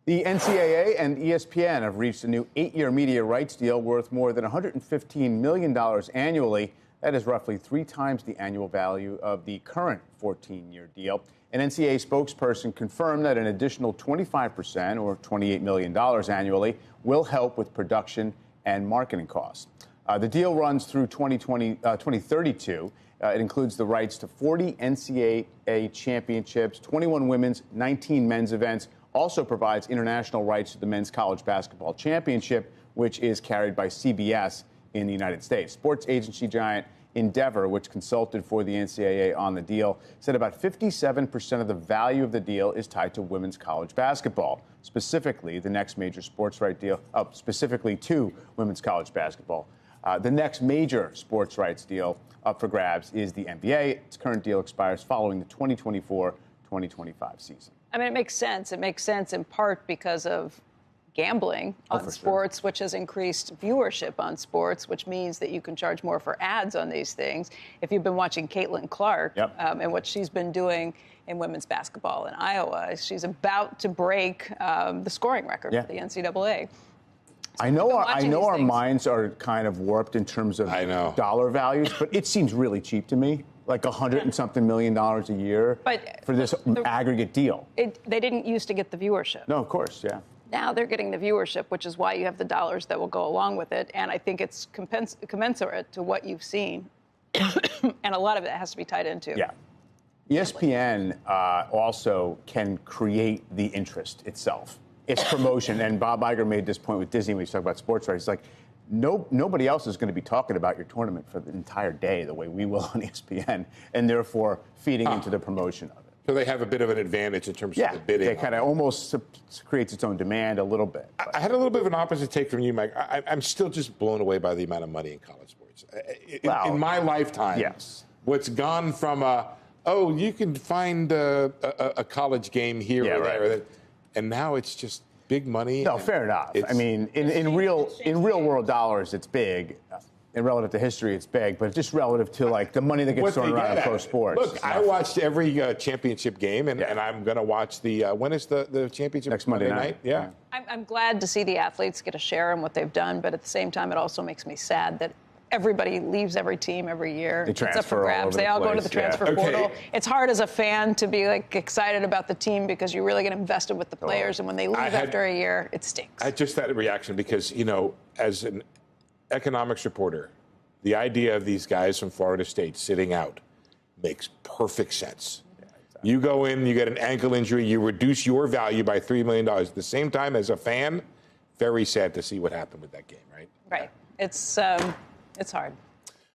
The NCAA and ESPN have reached a new 8-year media rights deal worth more than $115 million annually. That is roughly 3 times the annual value of the current 14-year deal. An NCAA spokesperson confirmed that an additional 25%, or $28 million annually, will help with production and marketing costs. The deal runs through 2032. It includes the rights to 40 NCAA championships, 21 women's, 19 men's events. Also provides international rights to the men's college basketball championship, which is carried by CBS in the United States. Sports agency giant Endeavor, which consulted for the NCAA on the deal, said about 57% of the value of the deal is tied to women's college basketball. Specifically, the next major sports rights deal, specifically to women's college basketball. The next major sports rights deal up for grabs is the NBA. Its current deal expires following the 2024-2025 season. I mean, it makes sense. It makes sense in part because of gambling on sports, which has increased viewership on sports, which means that you can charge more for ads on these things. If you've been watching Caitlin Clark and what she's been doing in women's basketball in Iowa, she's about to break the scoring record for the NCAA. So I know our minds are kind of warped in terms of dollar values, but it seems really cheap to me. Like $100 and something million a year for this aggregate deal. They didn't used to get the viewership. No, of course, yeah. Now they're getting the viewership, which is why you have the dollars that will go along with it. And I think it's commensurate to what you've seen. And a lot of it has to be tied into. Yeah. ESPN also can create the interest itself. It's promotion. And Bob Iger made this point with Disney when he talked about sports rights. It's like, nobody else is going to be talking about your tournament for the entire day the way we will on ESPN, and therefore feeding into the promotion of it. So they have a bit of an advantage in terms of the bidding. Yeah, it kind of almost creates its own demand a little bit. I had a little bit of an opposite take from you, Mike. I'm still just blown away by the amount of money in college sports. In my lifetime, what's gone from you can find a college game here or there, and now it's just big money. No, fair enough. I mean, in real world dollars, it's big. And relative to history, it's big. But just relative to, like, the money that gets thrown around in pro sports. Look, I watched every championship game, and I'm going to watch the when is the championship? Next Monday night. Yeah. I'm glad to see the athletes get a share in what they've done. But at the same time, it also makes me sad that everybody leaves every team every year. They transfer it's up for grabs. They all go to the transfer portal. It's hard as a fan to be like excited about the team because you really get invested with the players, and when they leave after a year, it stinks. I just had a reaction because, as an economics reporter, the idea of these guys from Florida State sitting out makes perfect sense. Yeah, exactly. You go in, you get an ankle injury, you reduce your value by $3 million. At the same time, as a fan, very sad to see what happened with that game, right? Right. It's hard.